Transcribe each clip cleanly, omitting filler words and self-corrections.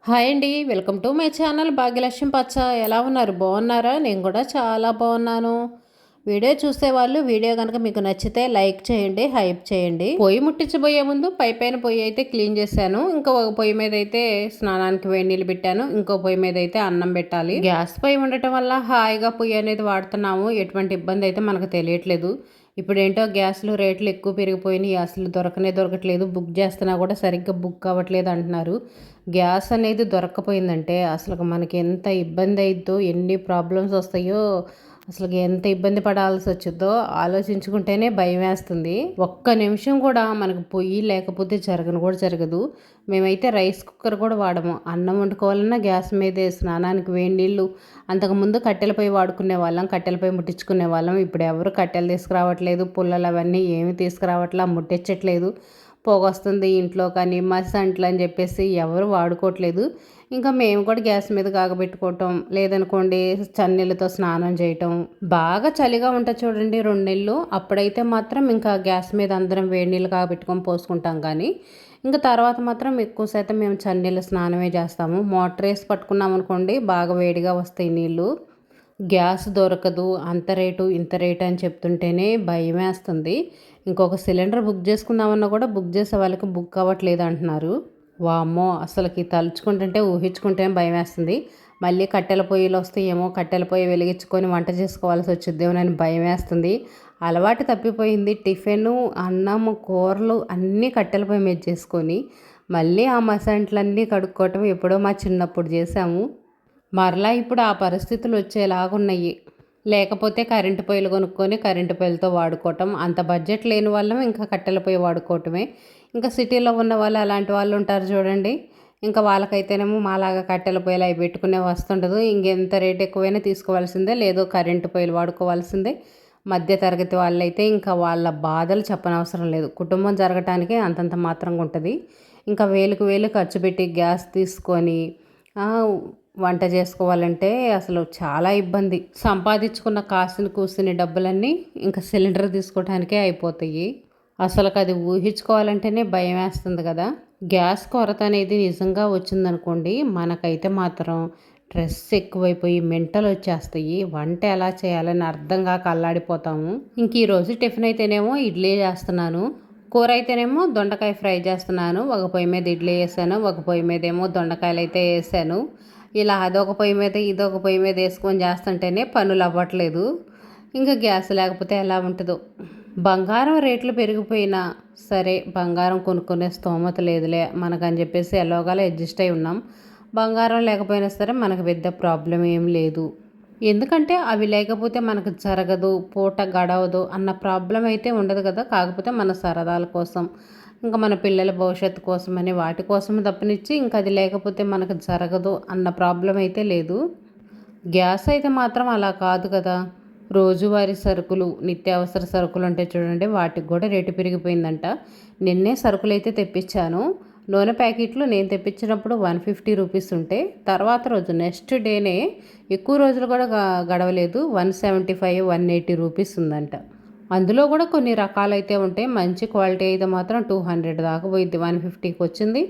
Hi అండి. Welcome to my channel Bhagyalakshmi పచ్చ. ఎలా ఉన్నారు? బాగున్నారా? నేను కూడా చాలా బాగున్నాను. వీడియో చూసేవాళ్ళు వీడియో కనుక మీకు నచ్చితే లైక్ చేయండి, హైప్ చేయండి. పొయ్యి ముట్టించబోయే ముందు పైన పొయ్యి అయితే క్లీన్ చేశాను. ఇంకో ఒక పొయ్యి మీద అయితే స్నానానికి వేడి నీళ్ళు పెట్టాను. ఇంకో పొయ్యి మీద అయితే అన్నం పెట్టాలి. గ్యాస్ పొయ్యి ఉండటం వల్ల హాయిగా పొయ్యి అనేది వాడుతున్నాము. ఎటువంటి ఇబ్బంది అయితే మనకు తెలియట్లేదు. ఇప్పుడు ఏంటో గ్యాస్లు రేట్లు ఎక్కువ పెరిగిపోయినాయి. అసలు దొరకట్లేదు. బుక్ చేస్తున్నా కూడా సరిగ్గా బుక్ అవ్వట్లేదు అంటున్నారు. గ్యాస్ అనేది దొరక్కపోయిందంటే అసలు మనకి ఎంత ఇబ్బంది అయిద్దో, ఎన్ని ప్రాబ్లమ్స్ వస్తాయో, అసలు ఎంత ఇబ్బంది పడాల్సి వచ్చిందో ఆలోచించుకుంటేనే భయం వేస్తుంది. ఒక్క నిమిషం కూడా మనకు పొయ్యి లేకపోతే జరగదు. మేమైతే రైస్ కుక్కర్ కూడా వాడము. అన్నం వండుకోవాలన్నా గ్యాస్ మీదే, స్నానానికి వేడి నీళ్ళు. అంతకుముందు కట్టెల పొయ్యి వాడుకునే వాళ్ళం, కట్టెల పొయ్యి ముట్టించుకునే వాళ్ళం. ఇప్పుడు ఎవరు కట్టెలు తీసుకురావట్లేదు, పుల్లలు అవన్నీ ఏమి తీసుకురావట్లా, ముట్టించట్లేదు. పొగొస్తుంది ఇంట్లో కానీ మసి అంట్లు అని చెప్పేసి ఎవరు వాడుకోవట్లేదు. ఇంకా మేము కూడా గ్యాస్ మీద కాగబెట్టుకోవటం, లేదనుకోండి చన్నీళ్ళతో స్నానం చేయటం. బాగా చలిగా ఉంటుంది చూడండి 2 నెలలు, అప్పుడైతే మాత్రం ఇంకా గ్యాస్ మీద అందరం వేడి నీళ్ళు కాగబెట్టుకొని పోసుకుంటాం. కానీ ఇంకా తర్వాత మాత్రం ఎక్కువ శాతం మేము చన్నీళ్ళ స్నానమే చేస్తాము. మోటార్ వేసి పట్టుకున్నాం అనుకోండి బాగా వేడిగా వస్తాయి నీళ్ళు. గ్యాస్ దొరకదు, అంత రేటు ఇంత రేటు అని చెప్తుంటేనే భయమేస్తుంది. ఇంకొక సిలిండర్ బుక్ చేసుకుందామన్నా కూడా బుక్ చేసే వాళ్ళకి బుక్ అవ్వట్లేదు అంటున్నారు. వామ్మో, అసలుకి తలుచుకుంటుంటే ఊహించుకుంటే భయం వేస్తుంది. మళ్ళీ కట్టెల పొయ్యిలు వస్తాయేమో, కట్టెల పొయ్యి వెలిగించుకొని వంట చేసుకోవాల్సి వచ్చిద్దేమోనని భయం వేస్తుంది. అలవాటు తప్పిపోయింది. టిఫిను, అన్నము, కూరలు అన్నీ కట్టెల పొయ్యి మీద చేసుకొని మళ్ళీ ఆ మసంట్లన్నీ కడుక్కోవటం ఎప్పుడో మా చిన్నప్పుడు చేసాము. మరలా ఇప్పుడు ఆ పరిస్థితులు వచ్చేలాగున్నాయి. లేకపోతే కరెంటు పొయ్యిలు కొనుక్కొని కరెంటు పొయ్యిలతో వాడుకోవటం. అంత బడ్జెట్ లేని వాళ్ళం ఇంకా కట్టెల పొయ్యి వాడుకోవటమే. ఇంకా సిటీలో ఉన్న వాళ్ళు అలాంటి వాళ్ళు ఉంటారు చూడండి. ఇంకా వాళ్ళకైతేనేమో మాలాగా కట్టెల పొయ్యిలు అవి పెట్టుకునే వస్తుండదు. ఇంకెంత రేట్ ఎక్కువైనా తీసుకోవాల్సిందే, లేదో కరెంటు పొయ్యిలు వాడుకోవాల్సిందే. మధ్య తరగతి వాళ్ళైతే ఇంకా వాళ్ళ బాధలు చెప్పనవసరం లేదు. కుటుంబం జరగటానికే అంతంత మాత్రంగా ఉంటుంది. ఇంకా వేలకు వేలు ఖర్చు పెట్టి గ్యాస్ తీసుకొని వంట చేసుకోవాలంటే అసలు చాలా ఇబ్బంది. సంపాదించుకున్న కాసిన కూసిన డబ్బులన్నీ ఇంకా సిలిండర్ తీసుకోవడానికే అయిపోతాయి. అసలుకి అది ఊహించుకోవాలంటేనే భయం వేస్తుంది కదా. గ్యాస్ కొరత అనేది నిజంగా వచ్చిందనుకోండి, మనకైతే మాత్రం స్ట్రెస్ ఎక్కువైపోయి మెంటల్ వచ్చేస్తాయి. వంట ఎలా చేయాలని అర్థం కాక అల్లాడిపోతాము. ఇంక ఈరోజు టిఫిన్ అయితేనేమో ఇడ్లీ చేస్తున్నాను. కూర అయితేనేమో దొండకాయ ఫ్రై చేస్తున్నాను. ఒక పొయ్యి మీద ఇడ్లీ వేసాను, ఒక పొయ్యి మీద ఏమో దొండకాయలు అయితే వేసాను. ఇలా అదొక పొయ్యి మీద ఇదొక పొయ్యి మీద వేసుకొని చేస్తుంటేనే పనులు అవ్వట్లేదు. ఇంకా గ్యాస్ లేకపోతే ఎలా ఉంటుందో. బంగారం రేట్లు పెరిగిపోయినా సరే, బంగారం కొనుక్కునే స్తోమత లేదులే మనకని చెప్పేసి ఎలాగోలా అడ్జస్ట్ అయి ఉన్నాం. బంగారం లేకపోయినా సరే మనకు పెద్ద ప్రాబ్లం ఏం లేదు. ఎందుకంటే అవి లేకపోతే మనకు జరగదు, పూట గడవదు అన్న ప్రాబ్లం అయితే ఉండదు కదా. కాకపోతే మన సరదాల కోసం, ఇంకా మన పిల్లల భవిష్యత్తు కోసమని వాటి కోసం తప్పనిచ్చి ఇంకా అది లేకపోతే మనకు జరగదు అన్న ప్రాబ్లం అయితే లేదు. గ్యాస్ అయితే మాత్రం అలా కాదు కదా. రోజువారీ సరుకులు, నిత్యావసర సరుకులు అంటే చూడండి, వాటికి కూడా రేటు పెరిగిపోయిందంట. నిన్నే సరుకులు అయితే తెప్పించాను. నూనె ప్యాకెట్లు నేను తెప్పించినప్పుడు 150 రూపీస్ ఉంటే, తర్వాత రోజు నెక్స్ట్ డేనే, ఎక్కువ రోజులు కూడా గడవలేదు, 175 180 రూపీస్ ఉందంట. అందులో కూడా కొన్ని రకాలైతే ఉంటాయి. మంచి క్వాలిటీ అయితే మాత్రం 200 దాకా పోయింది. 150కి వచ్చింది,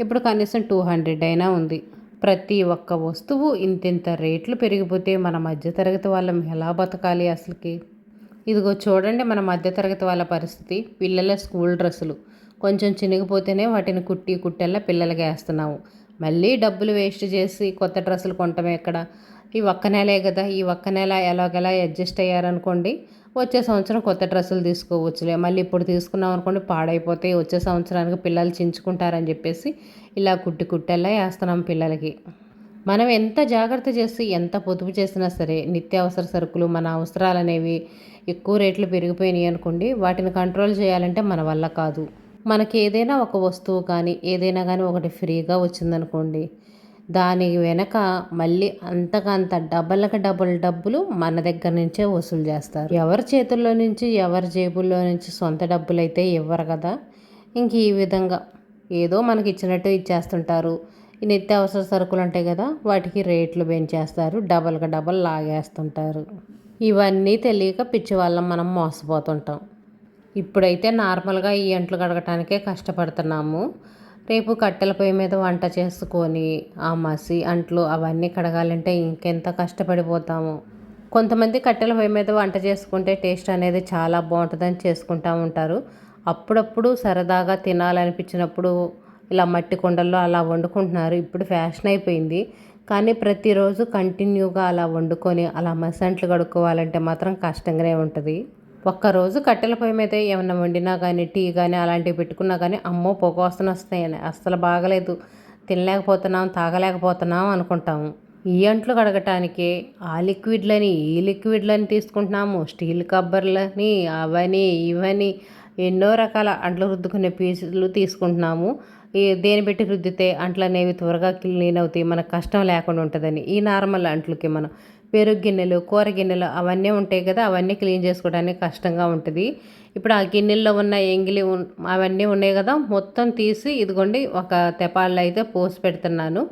ఇప్పుడు కనీసం 200 అయినా ఉంది. ప్రతి ఒక్క వస్తువు ఇంతింత రేట్లు పెరిగిపోతే మన మధ్యతరగతి వాళ్ళం ఎలా బతకాలి అసలుకి. ఇదిగో చూడండి మన మధ్యతరగతి వాళ్ళ పరిస్థితి. పిల్లల స్కూల్ డ్రెస్సులు కొంచెం చినిగిపోతేనే వాటిని కుట్టెల్లా పిల్లలకి వేస్తున్నాము. మళ్ళీ డబ్బులు వేస్ట్ చేసి కొత్త డ్రెస్సులు కొనటమే ఎక్కడ. ఈ ఒక్క నెలే కదా, ఈ ఒక్క నెల ఎలాగెలా అడ్జస్ట్ అయ్యారనుకోండి, వచ్చే సంవత్సరం కొత్త డ్రెస్సులు తీసుకోవచ్చులే. మళ్ళీ ఇప్పుడు తీసుకున్నాం అనుకోండి పాడైపోతే వచ్చే సంవత్సరానికి పిల్లలు చించుకుంటారని చెప్పేసి ఇలా కుట్టెల్లా వేస్తున్నాం పిల్లలకి. మనం ఎంత జాగ్రత్త చేసి ఎంత పొదుపు చేసినా సరే, నిత్యావసర సరుకులు మన అవసరాలు అనేవి ఎక్కువ రేట్లు పెరిగిపోయినాయి అనుకోండి, వాటిని కంట్రోల్ చేయాలంటే మన వల్ల కాదు. మనకి ఏదైనా ఒక వస్తువు కానీ ఏదైనా కానీ ఒకటి ఫ్రీగా వచ్చిందనుకోండి, దాని వెనక మళ్ళీ అంతకంత డబల్కి డబుల్ డబ్బులు మన దగ్గర నుంచే వసూలు చేస్తారు. ఎవరి చేతుల్లో నుంచి ఎవరి జేబుల్లో నుంచి సొంత డబ్బులు అయితే ఇవ్వరు కదా. ఇంక ఈ విధంగా ఏదో మనకి ఇచ్చినట్టు ఇచ్చేస్తుంటారు. ఈ నిత్యావసర సరుకులు ఉంటాయి కదా, వాటికి రేట్లు పెంచేస్తారు, డబల్కి డబల్ లాగేస్తుంటారు. ఇవన్నీ తెలియక పిచ్చి వాళ్ళం మనం మోసపోతుంటాం. ఇప్పుడైతే నార్మల్గా ఈ అంట్లు కడగటానికే కష్టపడుతున్నాము. రేపు కట్టెల పొయ్యి మీద వంట చేసుకొని ఆ మసి అంట్లు అవన్నీ కడగాలంటే ఇంకెంత కష్టపడిపోతాము. కొంతమంది కట్టెల పొయ్యి మీద వంట చేసుకుంటే టేస్ట్ అనేది చాలా బాగుంటుందని చేసుకుంటూ ఉంటారు. అప్పుడప్పుడు సరదాగా తినాలనిపించినప్పుడు ఇలా మట్టి కుండల్లో అలా వండుకుంటున్నారు. ఇప్పుడు ఫ్యాషన్ అయిపోయింది. కానీ ప్రతిరోజు కంటిన్యూగా అలా వండుకొని అలా మసంట్లు కడుక్కోవాలంటే మాత్రం కష్టంగానే ఉంటుంది. ఒక్కరోజు కట్టెల పొయ్యి మీద ఏమన్నా వండినా కానీ టీ కానీ అలాంటివి పెట్టుకున్నా కానీ అమ్మో పొగ వాసన వస్తాయని అస్సలు బాగలేదు, తినలేకపోతున్నాం తాగలేకపోతున్నాం అనుకుంటాము. ఈ అంట్లు కడగటానికి ఆ లిక్విడ్లని ఈ లిక్విడ్లని తీసుకుంటున్నాము, స్టీల్ కబ్బర్లని అవని ఇవని ఎన్నో రకాల అంట్లు రుద్దుకునే పీసులు తీసుకుంటున్నాము. దేని పెట్టి రుద్దితే అంట్లు అనేవి త్వరగా క్లీన్ అవుతాయి, మనకు కష్టం లేకుండా ఉంటుందని. ఈ నార్మల్ అంట్లకి మనం పెరుగు గిన్నెలు కూర గిన్నెలు అవన్నీ ఉంటాయి కదా, అవన్నీ క్లీన్ చేసుకోవడానికి కష్టంగా ఉంటుంది. ఇప్పుడు ఆ గిన్నెల్లో ఉన్న ఎంగిలి అవన్నీ ఉన్నాయి కదా, మొత్తం తీసి ఇదిగోండి ఒక తెపాల్లో అయితే పోసి పెడుతున్నాను.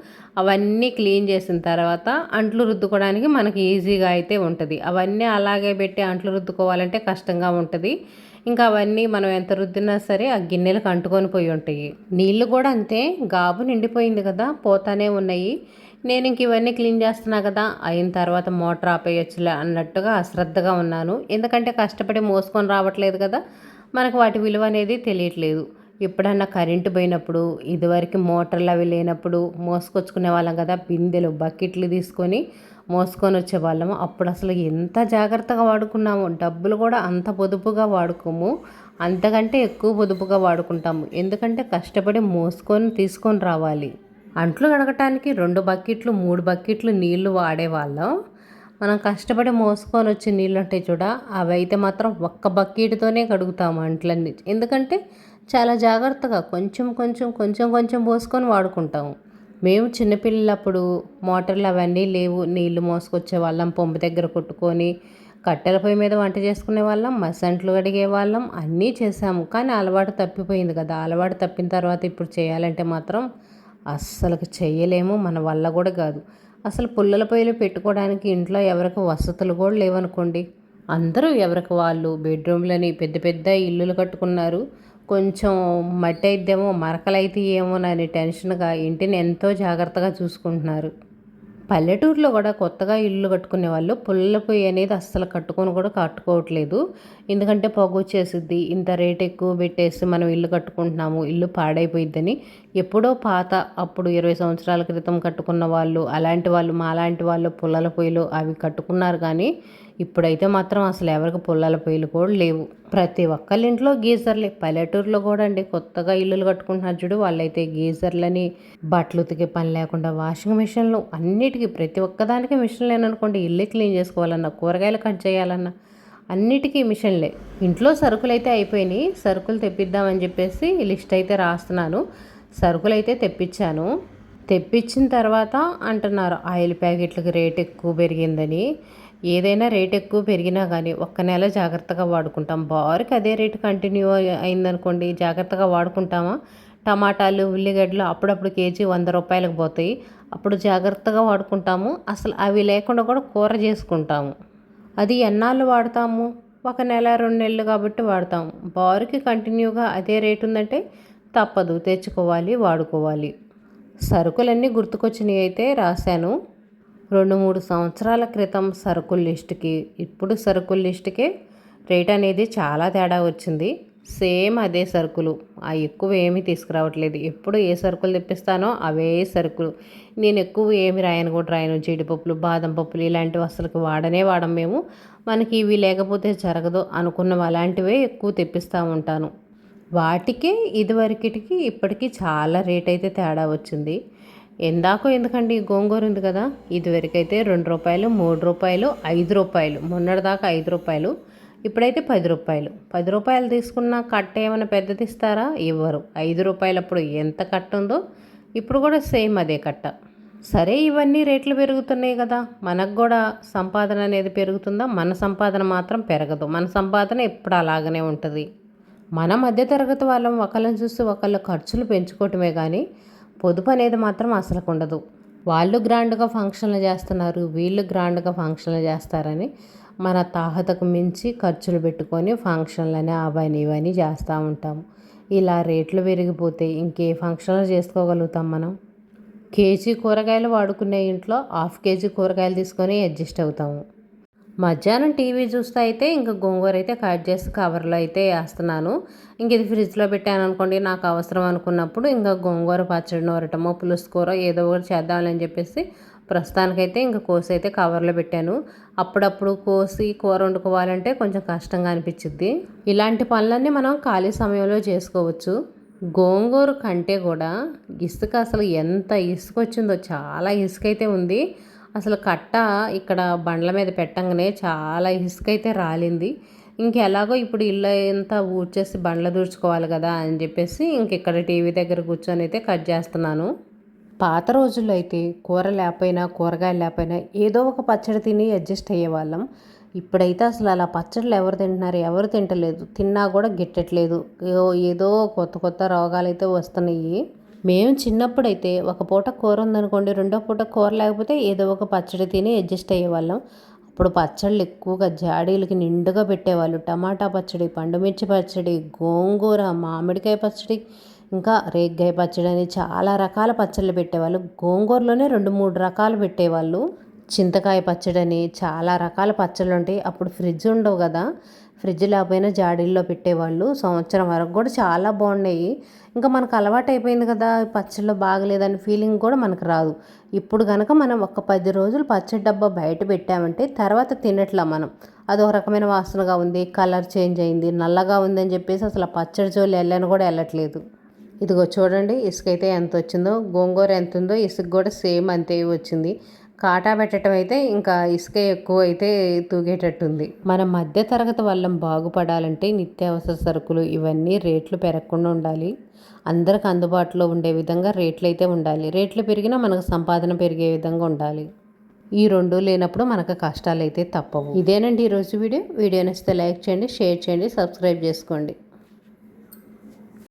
అవన్నీ క్లీన్ చేసిన తర్వాత అంట్లు రుద్దుకోవడానికి మనకి ఈజీగా అయితే ఉంటుంది. అవన్నీ అలాగే పెట్టి అంట్లు రుద్దుకోవాలంటే కష్టంగా ఉంటుంది. ఇంకా అవన్నీ మనం ఎంత రుద్దినా సరే ఆ గిన్నెలకు అంటుకొని పోయి ఉంటాయి. నీళ్ళు కూడా అంతే, గాబు నిండిపోయింది కదా, పోతానే ఉన్నాయి. నేను ఇంక ఇవన్నీ క్లీన్ చేస్తున్నా కదా, అయిన తర్వాత మోటార్ ఆపేయచ్చులే అన్నట్టుగా అశ్రద్ధగా ఉన్నాను. ఎందుకంటే కష్టపడి మోసుకొని రావట్లేదు కదా, మనకు వాటి విలువ అనేది తెలియట్లేదు. ఎప్పుడన్నా కరెంటు పోయినప్పుడు ఇదివరకు మోటార్లు అవి లేనప్పుడు మోసుకొచ్చుకునే వాళ్ళం కదా, బిందెలు బకెట్లు తీసుకొని మోసుకొని వచ్చేవాళ్ళము. అప్పుడు అసలు ఎంత జాగ్రత్తగా వాడుకున్నాము. డబ్బులు కూడా అంత పొదుపుగా వాడుకోము, అంతకంటే ఎక్కువ పొదుపుగా వాడుకుంటాము. ఎందుకంటే కష్టపడి మోసుకొని తీసుకొని రావాలి. అంట్లు కడగటానికి 2 బకెట్లు 3 బకెట్లు నీళ్లు వాడేవాళ్ళం. మనం కష్టపడి మోసుకొని వచ్చే నీళ్ళు ఉంటాయి చూడ, అవి అయితే మాత్రం ఒక్క బకెట్తోనే కడుగుతాము అంట్లన్నీ. ఎందుకంటే చాలా జాగ్రత్తగా కొంచెం కొంచెం కొంచెం కొంచెం పోసుకొని వాడుకుంటాము. మేము చిన్నపిల్లలప్పుడు మోటార్లు అవన్నీ లేవు, నీళ్లు మోసుకొచ్చే వాళ్ళం, పంపు దగ్గర కొట్టుకొని కట్టెల పొయ్యి మీద వంట చేసుకునే వాళ్ళం, మసంట్లు కడిగే వాళ్ళం, అన్నీ చేసాము. కానీ అలవాటు తప్పిపోయింది కదా, అలవాటు తప్పిన తర్వాత ఇప్పుడు చేయాలంటే మాత్రం అస్సలు చెయ్యలేము, మన వల్ల కూడా కాదు. అసలు పుల్లల పొయ్యిలు పెట్టుకోవడానికి ఇంట్లో ఎవరికి వసతులు కూడా లేవనుకోండి. అందరూ ఎవరికి వాళ్ళు బెడ్రూమ్లని పెద్ద పెద్ద ఇల్లులు కట్టుకున్నారు. కొంచెం మట్టి అయిద్దేమో మరకలైతే ఏమోనని టెన్షన్గా ఇంటిని ఎంతో జాగ్రత్తగా చూసుకుంటున్నారు. పల్లెటూరులో కూడా కొత్తగా ఇల్లు కట్టుకునే వాళ్ళు పుల్ల పొయ్యి అనేది అస్సలు కట్టుకోవట్లేదు. ఎందుకంటే పొగ వచ్చేసిద్ది, ఇంత రేట్ ఎక్కువ పెట్టేసి మనం ఇల్లు కట్టుకుంటున్నాము, ఇల్లు పాడైపోయిద్దని. ఎప్పుడో పాత అప్పుడు 20 సంవత్సరాల క్రితం కట్టుకున్న వాళ్ళు, అలాంటి వాళ్ళు మాలాంటి వాళ్ళు పుల్లల పొయ్యిలు అవి కట్టుకున్నారు. కానీ ఇప్పుడైతే మాత్రం అసలు ఎవరికి పుల్లల పొయ్యిలు కూడా లేవు. ప్రతి ఒక్కళ్ళ ఇంట్లో గీజర్లే. పల్లెటూరులో కూడా అండి కొత్తగా ఇల్లులు కట్టుకుంటున్నారు చూడు, వాళ్ళైతే గీజర్లని, బట్టలు ఉతికే పని లేకుండా వాషింగ్ మిషన్లు, అన్నిటికీ ప్రతి ఒక్కదానికి మిషన్ లేననుకోండి. ఇల్లు క్లీన్ చేసుకోవాలన్నా, కూరగాయలు కట్ చేయాలన్నా అన్నిటికీ మిషన్లే. ఇంట్లో సరుకులు అయితే అయిపోయినాయి, సరుకులు తెప్పిద్దామని చెప్పేసి లిస్ట్ అయితే రాస్తున్నాను. సరుకులు అయితే తెప్పించాను. తెప్పించిన తర్వాత అంటున్నారు ఆయిల్ ప్యాకెట్లకి రేట్ ఎక్కువ పెరిగిందని. ఏదైనా రేట్ ఎక్కువ పెరిగినా కానీ ఒక్క నెల జాగ్రత్తగా వాడుకుంటాం. బారుకి అదే రేటు కంటిన్యూ అయిందనుకోండి, జాగ్రత్తగా వాడుకుంటామా? టమాటాలు ఉల్లిగడ్డలు అప్పుడప్పుడు కేజీ 100 రూపాయలకు పోతాయి, అప్పుడు జాగ్రత్తగా వాడుకుంటాము. అసలు అవి లేకుండా కూడా కూర చేసుకుంటాము. అది ఎన్నాళ్ళు వాడతాము? ఒక నెల 2 నెలలు కాబట్టి వాడతాము. బారుకి కంటిన్యూగా అదే రేటు ఉందంటే తప్పదు, తెచ్చుకోవాలి, వాడుకోవాలి. సరుకులన్నీ గుర్తుకొచ్చినవి అయితే రాశాను. 2-3 సంవత్సరాల క్రితం సరుకుల లిస్టుకి ఇప్పుడు సరుకుల లిస్టుకే రేట్ అనేది చాలా తేడా వచ్చింది. సేమ్ అదే సరుకులు, ఆ ఎక్కువ ఏమీ తీసుకురావట్లేదు. ఎప్పుడు ఏ సరుకులు తెప్పిస్తానో అవే సరుకులు. నేను ఎక్కువ ఏమి రాయను. జీడిపప్పులు, బాదం పప్పులు ఇలాంటివి అసలు వాడం మేము. మనకి ఇవి లేకపోతే జరగదు అనుకున్నవి అలాంటివే ఎక్కువ తెప్పిస్తూ ఉంటాను. వాటికే ఇదివరకిటికి ఇప్పటికీ చాలా రేట్ అయితే తేడా వచ్చింది. ఎందుకండి గోంగూర ఉంది కదా, ఇదివరకైతే 2 రూపాయలు 3 రూపాయలు 5 రూపాయలు, మొన్నటిదాకా 5 రూపాయలు, ఇప్పుడైతే 10 రూపాయలు. 10 రూపాయలు తీసుకున్న కట్ట ఏమైనా పెద్దది ఇస్తారా? ఇవ్వరు. 5 రూపాయలప్పుడు ఎంత కట్ట ఉందో ఇప్పుడు కూడా సేమ్ అదే కట్ట. సరే ఇవన్నీ రేట్లు పెరుగుతున్నాయి కదా, మనకు కూడా సంపాదన అనేది పెరుగుతుందా? మన సంపాదన మాత్రం పెరగదు. మన సంపాదన ఎప్పుడు అలాగనే ఉంటుంది. మన మధ్యతరగతి వాళ్ళం ఒకళ్ళని చూసి ఒకళ్ళు ఖర్చులు పెంచుకోవటమే కానీ పొదుపు అనేది మాత్రం అసలు ఉండదు. వాళ్ళు గ్రాండ్గా ఫంక్షన్లు చేస్తున్నారు, వీళ్ళు గ్రాండ్గా ఫంక్షన్లు చేస్తారని మన తాహతకు మించి ఖర్చులు పెట్టుకొని ఫంక్షన్లని అవని ఇవని చేస్తూ ఉంటాము. ఇలా రేట్లు పెరిగిపోతే ఇంకే ఫంక్షన్లు చేసుకోగలుగుతాం మనం. కేజీ కూరగాయలు వాడుకునే ఇంట్లో హాఫ్ కేజీ కూరగాయలు తీసుకొని అడ్జస్ట్ అవుతాము. మధ్యాహ్నం టీవీ చూస్తే అయితే ఇంక గోంగూర అయితే కట్ చేసి కవర్లో అయితే వేస్తున్నాను. ఇంక ఇది ఫ్రిడ్జ్లో పెట్టాను అనుకోండి, నాకు అవసరం అనుకున్నప్పుడు ఇంకా గోంగూర పచ్చడి నూరటమో పులుసు కూర ఏదో ఒకటి చేద్దామని చెప్పేసి ప్రస్తుతానికైతే ఇంకా కోసి అయితే కవర్లో పెట్టాను. అప్పుడప్పుడు కోసి కూర వండుకోవాలంటే కొంచెం కష్టంగా అనిపించిద్ది. ఇలాంటి పనులన్నీ మనం ఖాళీ సమయంలో చేసుకోవచ్చు. గోంగూర కంటే కూడా ఇసుక అసలు ఎంత ఇసుక వచ్చిందో, చాలా ఇసుక అయితే ఉంది. అసలు కట్ట ఇక్కడ బండ్ల మీద పెట్టంగానే చాలా ఇసుక అయితే రాలింది. ఇంకెలాగో ఇప్పుడు ఇల్లు అంతా ఊడ్చేసి బండ్లు దూడ్చుకోవాలి కదా అని చెప్పేసి ఇంక ఇక్కడ టీవీ దగ్గర కూర్చొని అయితే కట్ చేస్తున్నాను. పాత రోజుల్లో అయితే కూర లేకపోయినా కూరగాయలు లేకపోయినా ఏదో ఒక పచ్చడి తిని అడ్జస్ట్ అయ్యేవాళ్ళం. ఇప్పుడైతే అసలు అలా పచ్చళ్ళు ఎవరు తింటున్నారు, ఎవరు తింటలేదు. తిన్నా కూడా గిట్టట్లేదు. ఏదో కొత్త కొత్త రోగాలు అయితే వస్తున్నాయి. మేము చిన్నప్పుడైతే ఒక పూట కూర ఉందనుకోండి, రెండో పూట కూర లేకపోతే ఏదో ఒక పచ్చడి తిని అడ్జస్ట్ అయ్యేవాళ్ళం. అప్పుడు పచ్చళ్ళు ఎక్కువగా జాడీలకి నిండుగా పెట్టేవాళ్ళు. టమాటా పచ్చడి, పండుమిర్చి పచ్చడి, గోంగూర, మామిడికాయ పచ్చడి, ఇంకా రేగ్గాయ పచ్చడి అని చాలా రకాల పచ్చళ్ళు పెట్టేవాళ్ళు. గోంగూరలోనే 2-3 రకాలు పెట్టేవాళ్ళు. చింతకాయ పచ్చడి అని చాలా రకాల పచ్చళ్ళు ఉంటాయి. అప్పుడు ఫ్రిడ్జ్ ఉండవు కదా, ఫ్రిడ్జ్ లేకపోయినా జాడీల్లో పెట్టేవాళ్ళు. సంవత్సరం వరకు కూడా చాలా బాగున్నాయి. ఇంకా మనకు అలవాటు అయిపోయింది కదా, పచ్చళ్ళు బాగలేదని ఫీలింగ్ కూడా మనకు రాదు. ఇప్పుడు కనుక మనం ఒక 10 రోజులు పచ్చడి డబ్బా బయట పెట్టామంటే తర్వాత తినట్లా మనం. అదొక రకమైన వాసనగా ఉంది, కలర్ చేంజ్ అయింది, నల్లగా ఉందని చెప్పేసి అసలు ఆ పచ్చడి జోలు వెళ్ళని కూడా వెళ్ళట్లేదు. ఇదిగో చూడండి, ఇసుక అయితే ఎంత వచ్చిందో, గోంగూర ఎంత ఉందో ఇసుక కూడా సేమ్ అంతే వచ్చింది. కాటా పెట్టడం అయితే ఇంకా ఇసుక ఎక్కువ అయితే తూగేటట్టుంది. మన మధ్య తరగతి వాళ్ళం బాగుపడాలంటే నిత్యావసర సరుకులు ఇవన్నీ రేట్లు పెరగకుండా ఉండాలి. అందరికి అందుబాటులో ఉండే విధంగా రేట్లు అయితే ఉండాలి. రేట్లు పెరిగినా మనకు సంపాదన పెరిగే విధంగా ఉండాలి. ఈ రెండు లేనప్పుడు మనకు కష్టాలు అయితే తప్పవు. ఇదేనండి ఈరోజు వీడియో నచ్చితే లైక్ చేయండి, షేర్ చేయండి, సబ్స్క్రైబ్ చేసుకోండి.